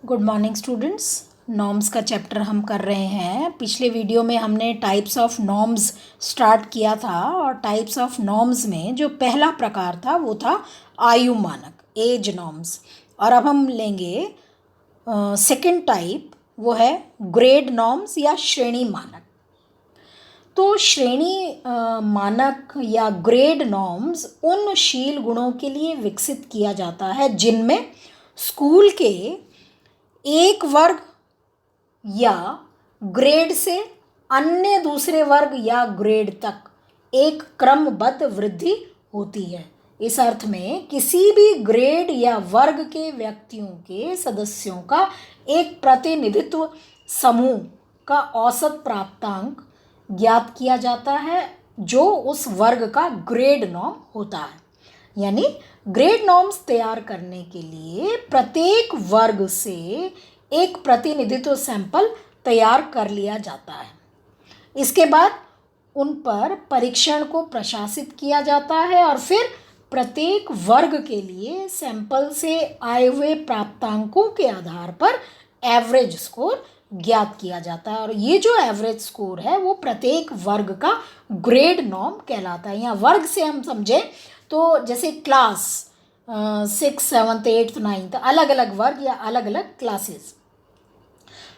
Good morning students. Norms का chapter हम कर रहे हैं। पिछले वीडियो में हमने टाइप्स ऑफ नॉर्म्स स्टार्ट किया था और टाइप्स ऑफ नॉर्म्स में जो पहला प्रकार था वो था आयु मानक, एज नॉर्म्स। और अब हम लेंगे सेकंड टाइप, वो है ग्रेड नॉर्म्स या श्रेणी मानक। तो श्रेणी मानक या ग्रेड नॉर्म्स उन शील गुणों के लिए विकसित किया जाता है जिनमें स्कूल के एक वर्ग या ग्रेड से अन्य दूसरे वर्ग या ग्रेड तक एक क्रमबद्ध वृद्धि होती है। इस अर्थ में किसी भी ग्रेड या वर्ग के व्यक्तियों के सदस्यों का एक प्रतिनिधित्व समूह का औसत प्राप्तांक ज्ञात किया जाता है जो उस वर्ग का ग्रेड नॉर्म होता है। यानी ग्रेड नॉर्म्स तैयार करने के लिए प्रत्येक वर्ग से एक प्रतिनिधित्व सैंपल तैयार कर लिया जाता है। इसके बाद उन पर परीक्षण को प्रशासित किया जाता है और फिर प्रत्येक वर्ग के लिए सैंपल से आए हुए प्राप्तांकों के आधार पर एवरेज स्कोर ज्ञात किया जाता है। और ये जो एवरेज स्कोर है वो प्रत्येक वर्ग का ग्रेड नॉर्म कहलाता है। यहाँ वर्ग से हम समझें तो जैसे क्लास 6, 7, 8, 9 अलग अलग वर्ग या अलग अलग क्लासेस।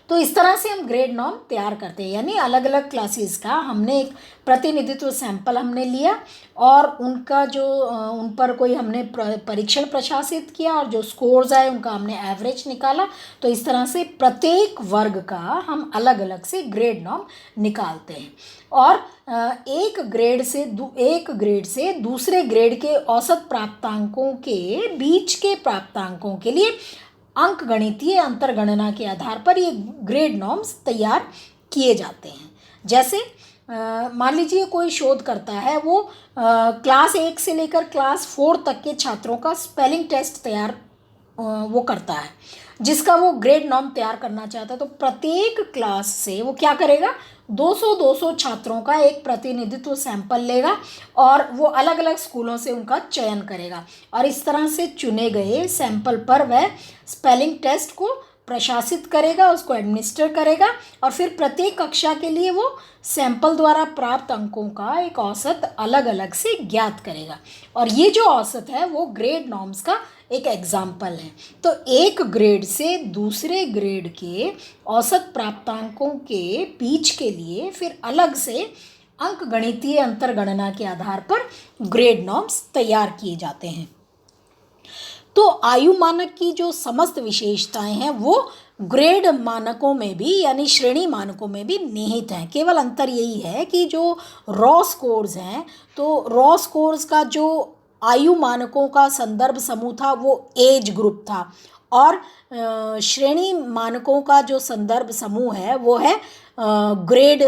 तो इस तरह से हम ग्रेड नॉर्म तैयार करते हैं। यानी अलग अलग क्लासेस का हमने एक प्रतिनिधित्व सैंपल हमने लिया और उनका जो उन पर कोई हमने परीक्षण प्रशासित किया और जो स्कोर्स आए उनका हमने एवरेज निकाला। तो इस तरह से प्रत्येक वर्ग का हम अलग अलग से ग्रेड नॉर्म निकालते हैं। और एक ग्रेड से दूसरे ग्रेड के औसत प्राप्तांकों के बीच के प्राप्तांकों के लिए अंक गणितीय अंतर्गणना के आधार पर ये ग्रेड नॉर्म्स तैयार किए जाते हैं। जैसे मान लीजिए कोई शोध करता है, वो क्लास 1 से लेकर क्लास 4 तक के छात्रों का स्पेलिंग टेस्ट तैयार वो करता है, जिसका वो ग्रेड नॉर्म तैयार करना चाहता है। तो प्रत्येक क्लास से वो क्या करेगा, 200 छात्रों का एक प्रतिनिधित्व सैंपल लेगा और वो अलग अलग स्कूलों से उनका चयन करेगा और इस तरह से चुने गए सैंपल पर वह स्पेलिंग टेस्ट को प्रशासित करेगा, उसको एडमिनिस्टर करेगा और फिर प्रत्येक कक्षा के लिए वो सैंपल द्वारा प्राप्त अंकों का एक औसत अलग अलग से ज्ञात करेगा। और ये जो औसत है वो ग्रेड नॉर्म्स का एक एग्जाम्पल है। तो एक ग्रेड से दूसरे ग्रेड के औसत प्राप्तांकों के बीच के लिए फिर अलग से अंक गणितीय अंतर्गणना के आधार पर ग्रेड नॉर्म्स तैयार किए जाते हैं। तो आयु मानक की जो समस्त विशेषताएं हैं वो ग्रेड मानकों में भी यानी श्रेणी मानकों में भी निहित हैं। केवल अंतर यही है कि जो रॉ स्कोर्स हैं, तो रॉ स्कोर्स का जो आयु मानकों का संदर्भ समूह था वो एज ग्रुप था और श्रेणी मानकों का जो संदर्भ समूह है वो है ग्रेड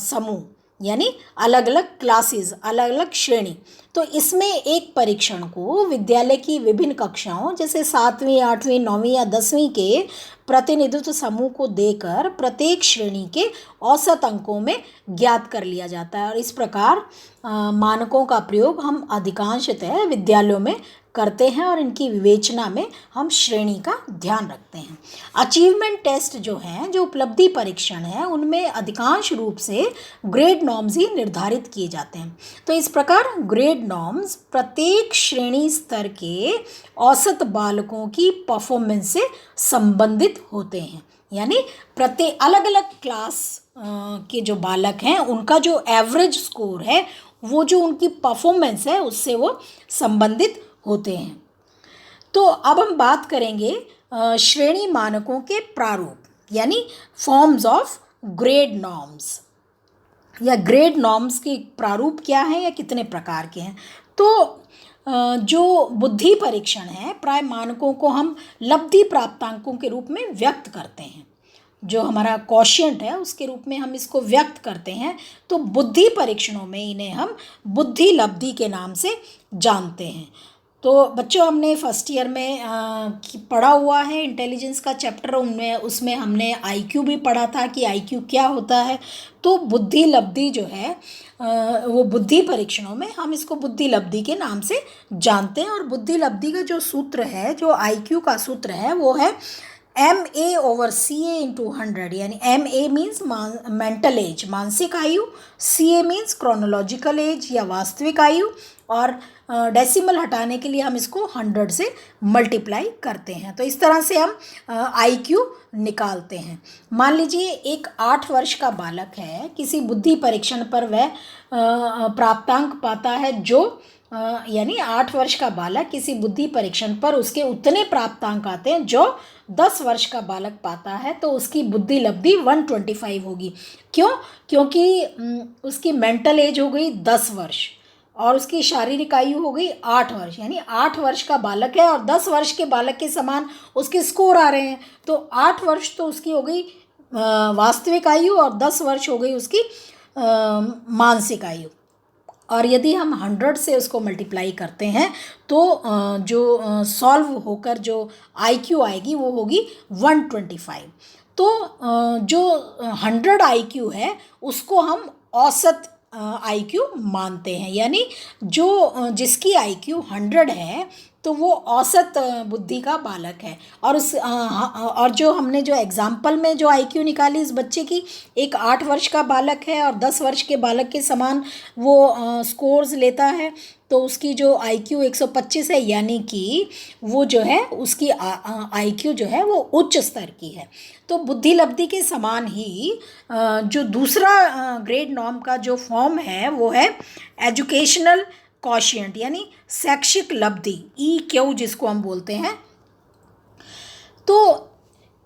समूह, यानी अलग अलग क्लासेस, अलग अलग श्रेणी। तो इसमें एक परीक्षण को विद्यालय की विभिन्न कक्षाओं जैसे 7वीं, 8वीं, 9वीं या 10वीं के प्रतिनिधित्व समूह को देकर प्रत्येक श्रेणी के औसत अंकों में ज्ञात कर लिया जाता है। और इस प्रकार मानकों का प्रयोग हम अधिकांशतः विद्यालयों में करते हैं और इनकी विवेचना में हम श्रेणी का ध्यान रखते हैं। अचीवमेंट टेस्ट जो हैं, जो उपलब्धि परीक्षण हैं, उनमें अधिकांश रूप से ग्रेड नॉर्म्स ही निर्धारित किए जाते हैं। तो इस प्रकार ग्रेड नॉर्म्स प्रत्येक श्रेणी स्तर के औसत बालकों की परफॉर्मेंस से संबंधित होते हैं। यानी प्रत्येक अलग अलग क्लास के जो बालक हैं उनका जो एवरेज स्कोर है वो जो उनकी परफॉर्मेंस है उससे वो संबंधित होते हैं। तो अब हम बात करेंगे श्रेणी मानकों के प्रारूप यानी फॉर्म्स ऑफ ग्रेड नॉर्म्स, या ग्रेड नॉर्म्स के प्रारूप क्या है या कितने प्रकार के हैं। तो जो बुद्धि परीक्षण है, प्राय मानकों को हम लब्धि प्राप्तांकों के रूप में व्यक्त करते हैं। जो हमारा क्वोशिएंट है उसके रूप में हम इसको व्यक्त करते हैं। तो बुद्धि परीक्षणों में इन्हें हम बुद्धि लब्धि के नाम से जानते हैं। तो बच्चों, हमने फर्स्ट ईयर में पढ़ा हुआ है इंटेलिजेंस का चैप्टर, उसमें हमने आईक्यू भी पढ़ा था कि आईक्यू क्या होता है। तो बुद्धि लब्धि जो है वो बुद्धि परीक्षणों में हम इसको बुद्धि लब्धि के नाम से जानते हैं। और बुद्धि लब्धि का जो सूत्र है, जो आईक्यू का सूत्र है, वो है MA/CA into 100, यानी MA मीन्स मेंटल एज, मानसिक आयु, CA मीन्स क्रोनोलॉजिकल एज या वास्तविक आयु, और डेसिमल हटाने के लिए हम इसको 100 से मल्टीप्लाई करते हैं। तो इस तरह से हम IQ निकालते हैं। मान लीजिए एक 8 वर्ष का बालक है, किसी बुद्धि परीक्षण पर वह प्राप्तांक पाता है जो यानी 8 वर्ष का बालक किसी बुद्धि परीक्षण पर उसके उतने प्राप्तांक आते हैं जो 10 वर्ष का बालक पाता है, तो उसकी बुद्धि लब्धि 125 होगी। क्यों? क्योंकि उसकी मेंटल एज हो गई 10 वर्ष और उसकी शारीरिक आयु हो गई 8 वर्ष, यानी 8 वर्ष का बालक है और 10 वर्ष के बालक के समान उसके स्कोर आ रहे हैं, तो 8 वर्ष तो उसकी हो गई वास्तविक आयु और 10 वर्ष हो गई उसकी मानसिक आयु। और यदि हम 100 से उसको मल्टीप्लाई करते हैं तो जो सॉल्व होकर जो IQ आएगी वो होगी 125। तो जो 100 IQ है उसको हम औसत IQ मानते हैं, यानी जो जिसकी IQ 100 है तो वो औसत बुद्धि का बालक है। और और जो हमने जो एग्जाम्पल में जो IQ निकाली इस बच्चे की, एक 8 वर्ष का बालक है और 10 वर्ष के बालक के समान वो स्कोर्स लेता है, तो उसकी जो IQ 125 है, यानी कि वो जो है उसकी IQ जो है वो उच्च स्तर की है। तो बुद्धि लब्धि के समान ही जो दूसरा ग्रेड नॉर्म का जो फॉर्म है वो है एजुकेशनल कॉशिएंट, यानी शैक्षिक लब्धि, EQ जिसको हम बोलते हैं। तो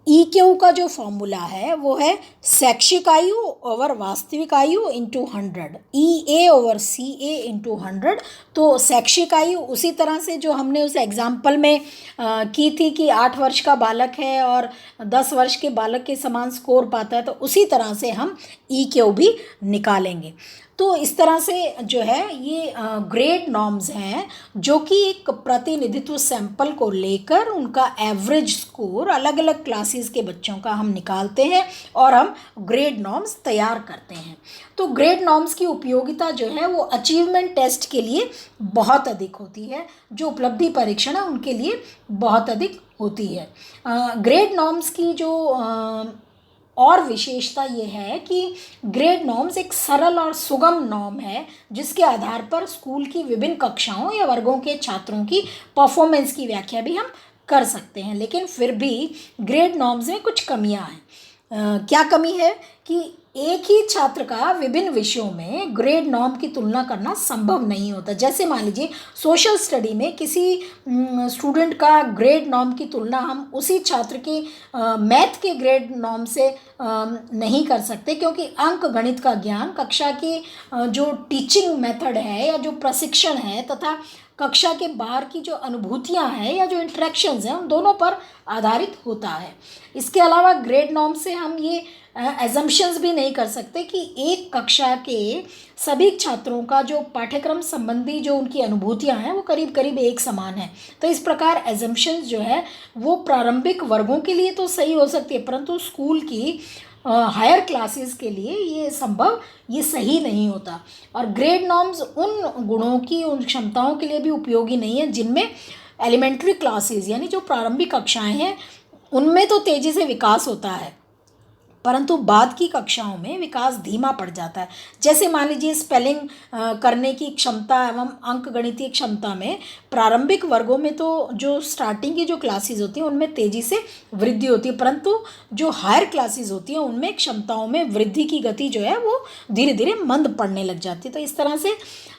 EQ का जो फॉर्मूला है वो है शैक्षिक आयु ओवर वास्तविक आयु इंटू 100, EA/CA इंटू 100। तो शैक्षिक आयु उसी तरह से जो हमने उस एग्जाम्पल में की थी कि 8 वर्ष का बालक है और 10 वर्ष के बालक के समान स्कोर पाता है, तो उसी तरह से हम EQ भी निकालेंगे। तो इस तरह से जो है ये ग्रेड नॉर्म्स हैं जो कि एक प्रतिनिधित्व सैंपल को लेकर उनका एवरेज स्कोर अलग अलग क्लासेस के बच्चों का हम निकालते हैं और हम ग्रेड नॉर्म्स तैयार करते हैं। तो ग्रेड नॉर्म्स की उपयोगिता जो है वो अचीवमेंट टेस्ट के लिए बहुत अधिक होती है, जो उपलब्धि परीक्षण है उनके लिए बहुत अधिक होती है। ग्रेड नॉर्म्स की जो और विशेषता ये है कि ग्रेड नॉर्म्स एक सरल और सुगम नॉर्म है जिसके आधार पर स्कूल की विभिन्न कक्षाओं या वर्गों के छात्रों की परफॉर्मेंस की व्याख्या भी हम कर सकते हैं। लेकिन फिर भी ग्रेड नॉर्म्स में कुछ कमियां हैं। क्या कमी है कि एक ही छात्र का विभिन्न विषयों में ग्रेड नॉर्म की तुलना करना संभव नहीं होता। जैसे मान लीजिए सोशल स्टडी में किसी स्टूडेंट का ग्रेड नॉर्म की तुलना हम उसी छात्र के मैथ के ग्रेड नॉर्म से नहीं कर सकते, क्योंकि अंक गणित का ज्ञान कक्षा की जो टीचिंग मेथड है या जो प्रशिक्षण है तथा कक्षा के बाहर की जो अनुभूतियां हैं या जो इंटरेक्शंस हैं उन दोनों पर आधारित होता है। इसके अलावा ग्रेड नॉर्म से हम ये एजम्पशंस भी नहीं कर सकते कि एक कक्षा के सभी छात्रों का जो पाठ्यक्रम संबंधी जो उनकी अनुभूतियां हैं वो करीब करीब एक समान है। तो इस प्रकार एजम्पशंस जो है वो प्रारंभिक वर्गों के लिए तो सही हो सकती है, परंतु स्कूल की हायर क्लासेस के लिए ये सही नहीं होता। और ग्रेड नॉर्म्स उन गुणों की, उन क्षमताओं के लिए भी उपयोगी नहीं है जिनमें एलिमेंट्री क्लासेस यानी जो प्रारंभिक कक्षाएं हैं उनमें तो तेज़ी से विकास होता है, परंतु बाद की कक्षाओं में विकास धीमा पड़ जाता है। जैसे मान लीजिए स्पेलिंग करने की क्षमता एवं अंकगणितीय क्षमता में प्रारंभिक वर्गों में तो जो स्टार्टिंग की जो क्लासेस होती हैं उनमें तेज़ी से वृद्धि होती है, परंतु जो हायर क्लासेस होती हैं उनमें क्षमताओं में वृद्धि की गति जो है वो धीरे धीरे मंद पड़ने लग जाती है। तो इस तरह से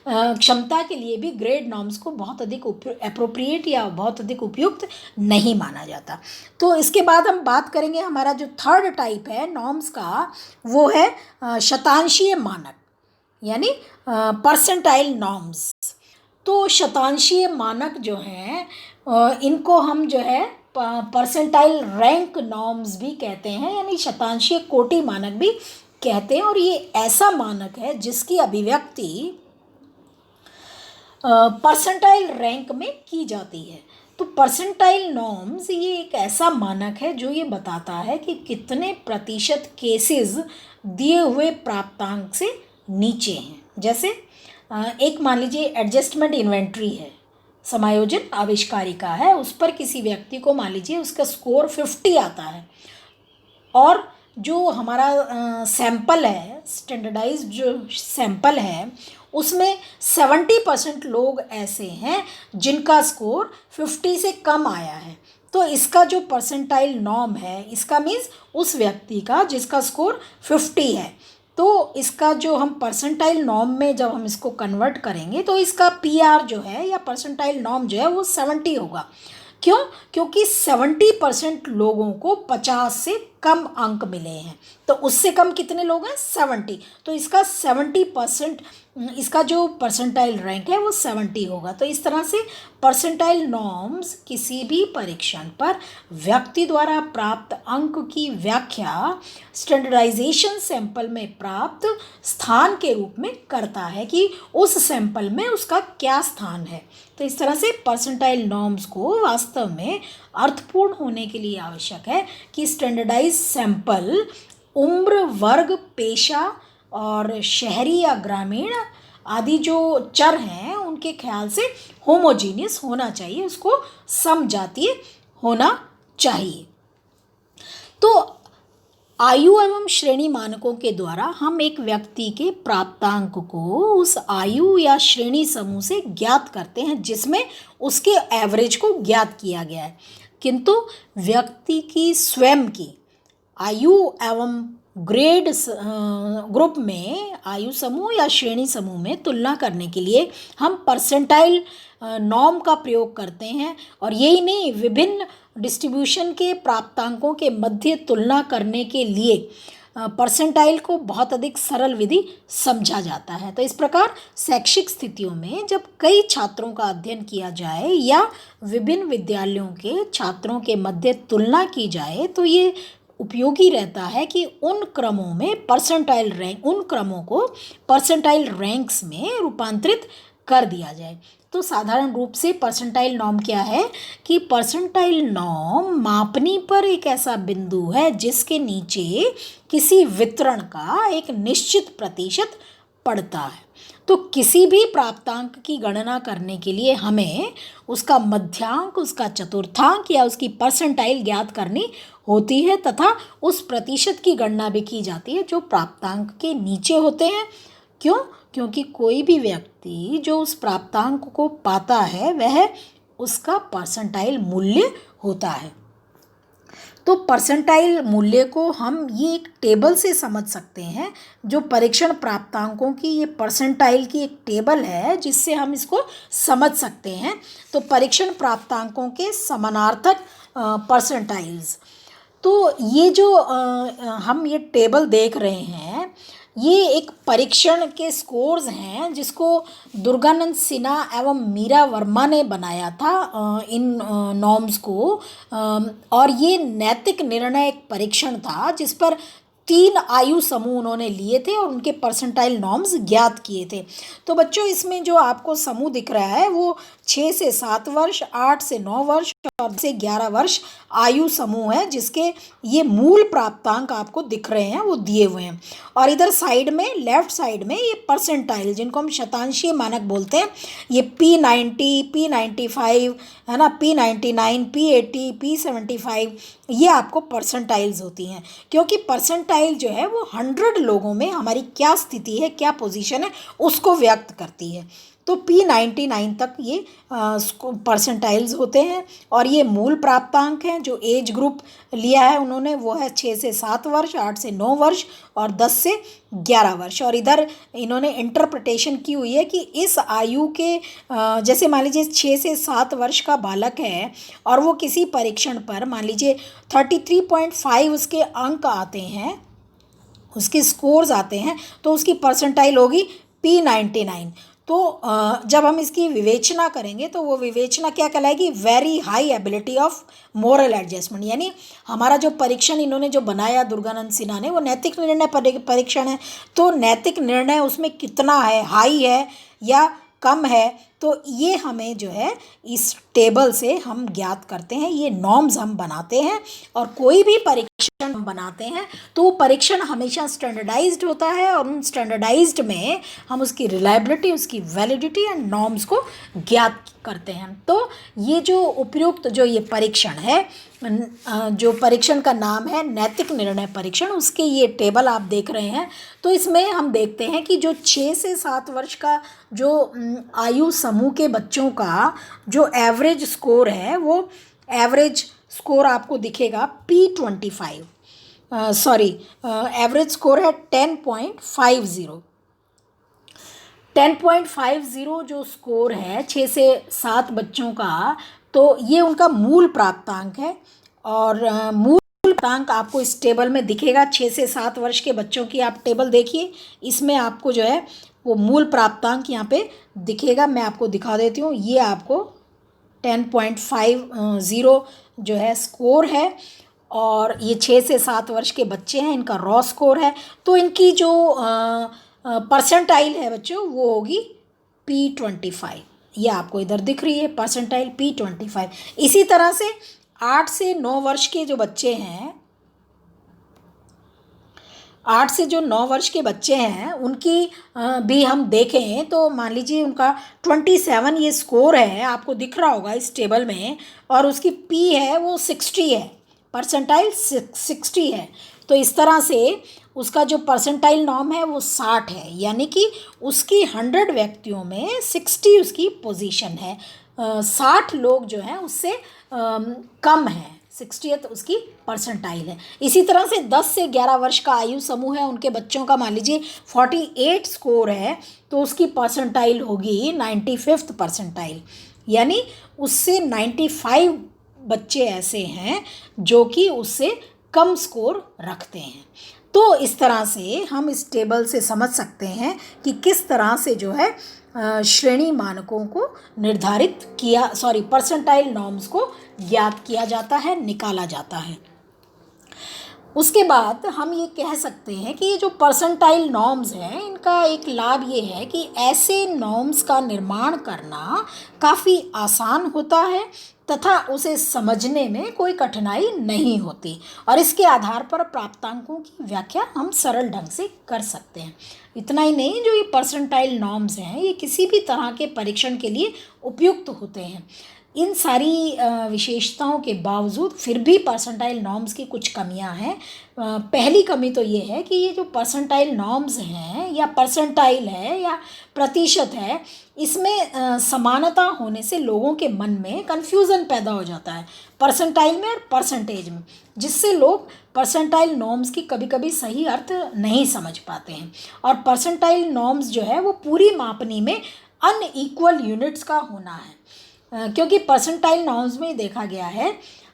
क्षमता के लिए भी ग्रेड नॉर्म्स को बहुत अधिक एप्रोप्रिएट या बहुत अधिक उपयुक्त नहीं माना जाता। तो इसके बाद हम बात करेंगे, हमारा जो थर्ड टाइप है नॉर्म्स का वो है शतांशीय मानक यानी परसेंटाइल नॉर्म्स। तो शतांशीय मानक जो हैं इनको हम जो है परसेंटाइल रैंक नॉर्म्स भी कहते हैं, यानी शतांशीय कोटि मानक भी कहते हैं। और ये ऐसा मानक है जिसकी अभिव्यक्ति परसेंटाइल रैंक में की जाती है। तो परसेंटाइल नॉर्म्स ये एक ऐसा मानक है जो ये बताता है कि कितने प्रतिशत केसेस दिए हुए प्राप्तांक से नीचे हैं। जैसे एक मान लीजिए एडजस्टमेंट इन्वेंट्री है, समायोजन आविष्कारिका है, उस पर किसी व्यक्ति को मान लीजिए उसका स्कोर 50 आता है और जो हमारा सैंपल है, स्टैंडर्डाइज्ड जो सैंपल है, उसमें 70% लोग ऐसे हैं जिनका स्कोर 50 से कम आया है। तो इसका जो परसेंटाइल नॉर्म है, इसका मीन्स उस व्यक्ति का जिसका स्कोर 50 है, तो इसका जो हम परसेंटाइल नॉर्म में जब हम इसको कन्वर्ट करेंगे तो इसका PR जो है या परसेंटाइल नॉर्म जो है वो 70 होगा। क्यों? क्योंकि 70% लोगों को 50 से कम अंक मिले हैं। तो उससे कम कितने लोग हैं? 70। तो इसका 70%, इसका जो परसेंटाइल रैंक है वो 70 होगा। तो इस तरह से परसेंटाइल नॉर्म्स किसी भी परीक्षण पर व्यक्ति द्वारा प्राप्त अंक की व्याख्या स्टैंडर्डाइजेशन सैंपल में प्राप्त स्थान के रूप में करता है कि उस सैंपल में उसका क्या स्थान है। तो इस तरह से परसेंटाइल नॉर्म्स को वास्तव में अर्थपूर्ण होने के लिए आवश्यक है कि स्टैंडर्डाइज सैंपल उम्र, वर्ग, पेशा और शहरी या ग्रामीण आदि जो चर हैं उनके ख्याल से होमोजीनियस होना चाहिए, उसको समजातीय होना चाहिए। तो आयु एवं श्रेणी मानकों के द्वारा हम एक व्यक्ति के प्राप्तांक को उस आयु या श्रेणी समूह से ज्ञात करते हैं जिसमें उसके एवरेज को ज्ञात किया गया है, किंतु व्यक्ति की स्वयं की आयु एवं ग्रेड ग्रुप में, आयु समूह या श्रेणी समूह में तुलना करने के लिए हम परसेंटाइल नॉर्म का प्रयोग करते हैं। और यही नहीं, विभिन्न डिस्ट्रीब्यूशन के प्राप्तांकों के मध्य तुलना करने के लिए परसेंटाइल को बहुत अधिक सरल विधि समझा जाता है। तो इस प्रकार शैक्षिक स्थितियों में जब कई छात्रों का अध्ययन किया जाए या विभिन्न विद्यालयों के छात्रों के मध्य तुलना की जाए तो ये उपयोगी रहता है कि उन क्रमों में परसेंटाइल रैंक, उन क्रमों को परसेंटाइल रैंक्स में रूपांतरित कर दिया जाए। तो साधारण रूप से परसेंटाइल नॉर्म क्या है कि परसेंटाइल नॉर्म मापनी पर एक ऐसा बिंदु है जिसके नीचे किसी वितरण का एक निश्चित प्रतिशत पड़ता है। तो किसी भी प्राप्तांक की गणना करने के लिए हमें उसका मध्यांक, उसका चतुर्थांक या उसकी परसेंटाइल ज्ञात करनी होती है तथा उस प्रतिशत की गणना भी की जाती है जो प्राप्तांक के नीचे होते हैं। क्यों? क्योंकि कोई भी व्यक्ति जो उस प्राप्तांक को पाता है वह उसका परसेंटाइल मूल्य होता है। तो परसेंटाइल मूल्य को हम ये एक टेबल से समझ सकते हैं, जो परीक्षण प्राप्तांकों की ये परसेंटाइल की एक टेबल है जिससे हम इसको समझ सकते हैं। तो परीक्षण प्राप्तांकों के समानार्थक परसेंटाइल्स, तो ये जो हम ये टेबल देख रहे हैं ये एक परीक्षण के स्कोर्स हैं जिसको दुर्गानंद सिन्हा एवं मीरा वर्मा ने बनाया था इन नॉर्म्स को। और ये नैतिक निर्णय एक परीक्षण था जिस पर 3 आयु समूह उन्होंने लिए थे और उनके परसेंटाइल नॉर्म्स ज्ञात किए थे। तो बच्चों इसमें जो आपको समूह दिख रहा है वो 6 से 7 वर्ष, 8 से 9 वर्ष और 10 से 11 वर्ष आयु समूह है, जिसके ये मूल प्राप्तांक आपको दिख रहे हैं वो दिए हुए हैं। और इधर साइड में, लेफ्ट साइड में ये परसेंटाइल जिनको हम शतांशीय मानक बोलते हैं, ये P90, P95 है ना, P99, P80, P75, ये आपको परसेंटाइल्स होती हैं। क्योंकि परसेंटाइल जो है वो 100 लोगों में हमारी क्या स्थिति है, क्या पोजीशन है, उसको व्यक्त करती है। तो P99 तक ये परसेंटाइल्स होते हैं। और ये मूल प्राप्तांक हैं जो एज ग्रुप लिया है उन्होंने, वो है 6 से 7 वर्ष, 8 से 9 वर्ष और 10 से 11 वर्ष। और इधर इन्होंने इंटरप्रिटेशन की हुई है कि इस आयु के जैसे मान लीजिए 6 से 7 वर्ष का बालक है और वो किसी परीक्षण पर मान लीजिए 33.5 उसके अंक आते हैं, उसके स्कोर्स आते हैं, तो उसकी परसेंटाइल होगी P99। तो जब हम इसकी विवेचना करेंगे तो वो विवेचना क्या कहलाएगी? Very high ability of moral adjustment. यानी हमारा जो परीक्षण इन्होंने जो बनाया दुर्गानंद सिन्हा ने, वो नैतिक निर्णय परीक्षण है। तो नैतिक निर्णय उसमें कितना है, हाई है या कम है, तो ये हमें जो है इस टेबल से हम ज्ञात करते हैं, ये नॉर्म्स हम बनाते हैं। और कोई भी परीक्षण बनाते हैं तो वो परीक्षण हमेशा स्टैंडर्डाइज्ड होता है और उन स्टैंडर्डाइज्ड में हम उसकी रिलायबिलिटी, उसकी वैलिडिटी एंड नॉर्म्स को ज्ञात करते हैं। तो ये जो उपयुक्त जो ये परीक्षण है, जो परीक्षण का नाम है नैतिक निर्णय परीक्षण, उसके ये टेबल आप देख रहे हैं। तो इसमें हम देखते हैं कि जो 6 से 7 वर्ष का जो आयु समूह के बच्चों का जो एवरेज स्कोर है, वो एवरेज स्कोर आपको दिखेगा P25, एवरेज स्कोर है 10.50। 10.50 जो स्कोर है 6 से 7 बच्चों का, तो ये उनका मूल प्राप्तांक है। और मूल प्राप्तांक आपको इस टेबल में दिखेगा। 6 से 7 वर्ष के बच्चों की आप टेबल देखिए, इसमें आपको जो है वो मूल प्राप्तांक यहाँ पे दिखेगा। मैं आपको दिखा देती हूँ। ये आपको 10.50 जो है स्कोर है, और ये 6 से 7 वर्ष के बच्चे हैं, इनका रॉ स्कोर है। तो इनकी जो परसेंटाइल है बच्चों, वो होगी P25। ये आपको इधर दिख रही है परसेंटाइल P25। इसी तरह से 8 से 9 वर्ष के जो बच्चे हैं, 8 से जो 9 वर्ष के बच्चे हैं, उनकी भी हम देखें तो मान लीजिए उनका 27 ये स्कोर है, आपको दिख रहा होगा इस टेबल में। और उसकी P है वो 60 है, परसेंटाइल 60 है। तो इस तरह से उसका जो परसेंटाइल नॉर्म है वो 60 है, यानी कि उसकी 100 व्यक्तियों में 60 उसकी पोजीशन है। 60 लोग जो हैं उससे कम हैं, 60th उसकी परसेंटाइल है। इसी तरह से 10 से 11 वर्ष का आयु समूह है, उनके बच्चों का मान लीजिए 48 स्कोर है, तो उसकी परसेंटाइल होगी 95th परसेंटाइल, यानी उससे 95 बच्चे ऐसे हैं जो कि उससे कम स्कोर रखते हैं। तो इस तरह से हम इस टेबल से समझ सकते हैं कि किस तरह से जो है श्रेणी मानकों को निर्धारित किया, परसेंटाइल नॉर्म्स को ज्ञात किया जाता है, निकाला जाता है। उसके बाद हम ये कह सकते हैं कि ये जो परसेंटाइल नॉर्म्स हैं, इनका एक लाभ ये है कि ऐसे नॉर्म्स का निर्माण करना काफ़ी आसान होता है तथा उसे समझने में कोई कठिनाई नहीं होती, और इसके आधार पर प्राप्तांकों की व्याख्या हम सरल ढंग से कर सकते हैं। इतना ही नहीं, जो ये परसेंटाइल नॉर्म्स हैं, ये किसी भी तरह के परीक्षण के लिए उपयुक्त होते हैं। इन सारी विशेषताओं के बावजूद फिर भी परसेंटाइल नॉर्म्स की कुछ कमियां हैं। पहली कमी तो ये है कि ये जो परसेंटाइल नॉर्म्स हैं, या परसेंटाइल है या प्रतिशत है, इसमें समानता होने से लोगों के मन में कन्फ्यूज़न पैदा हो जाता है परसेंटाइल में और परसेंटेज में, जिससे लोग परसेंटाइल नॉर्म्स की कभी कभी सही अर्थ नहीं समझ पाते हैं। और परसेंटाइल नॉर्म्स जो है वो पूरी मापनी में अनइक्वल यूनिट्स का होना है, क्योंकि परसेंटाइल नॉर्म्स में देखा गया है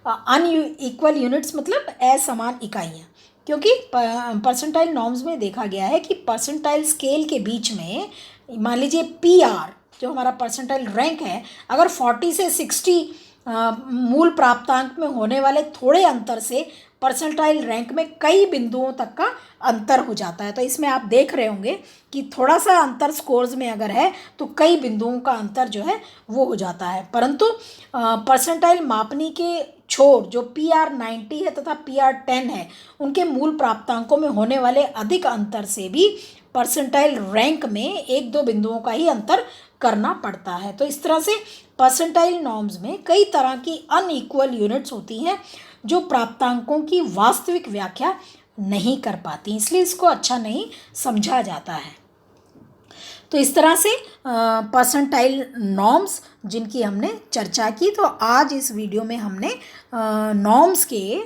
अनइक्वल यूनिट्स मतलब असमान इकाइयाँ, क्योंकि परसेंटाइल नॉर्म्स में देखा गया है कि परसेंटाइल स्केल के बीच में मान लीजिए PR जो हमारा परसेंटाइल रैंक है, अगर 40 से 60 मूल प्राप्तांक में होने वाले थोड़े अंतर से परसेंटाइल रैंक में कई बिंदुओं तक का अंतर हो जाता है। तो इसमें आप देख रहे होंगे कि थोड़ा सा अंतर स्कोर्स में अगर है तो कई बिंदुओं का अंतर जो है वो हो जाता है। परंतु परसेंटाइल मापनी के छोर जो PR 90 है तथा PR 10 है, उनके मूल प्राप्तांकों में होने वाले अधिक अंतर से भी परसेंटाइल रैंक में 1-2 बिंदुओं का ही अंतर करना पड़ता है। तो इस तरह से परसेंटाइल नॉर्म्स में कई तरह की अनइक्वल यूनिट्स होती हैं जो प्राप्तांकों की वास्तविक व्याख्या नहीं कर पाती, इसलिए इसको अच्छा नहीं समझा जाता है। तो इस तरह से परसेंटाइल नॉर्म्स जिनकी हमने चर्चा की। तो आज इस वीडियो में हमने नॉर्म्स के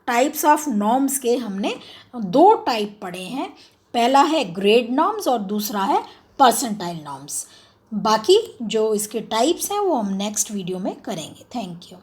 टाइप्स ऑफ नॉर्म्स के हमने 2 टाइप पढ़े हैं। पहला है ग्रेड नॉर्म्स और दूसरा है परसेंटाइल नॉर्म्स। बाकी जो इसके टाइप्स हैं वो हम नेक्स्ट वीडियो में करेंगे। Thank you.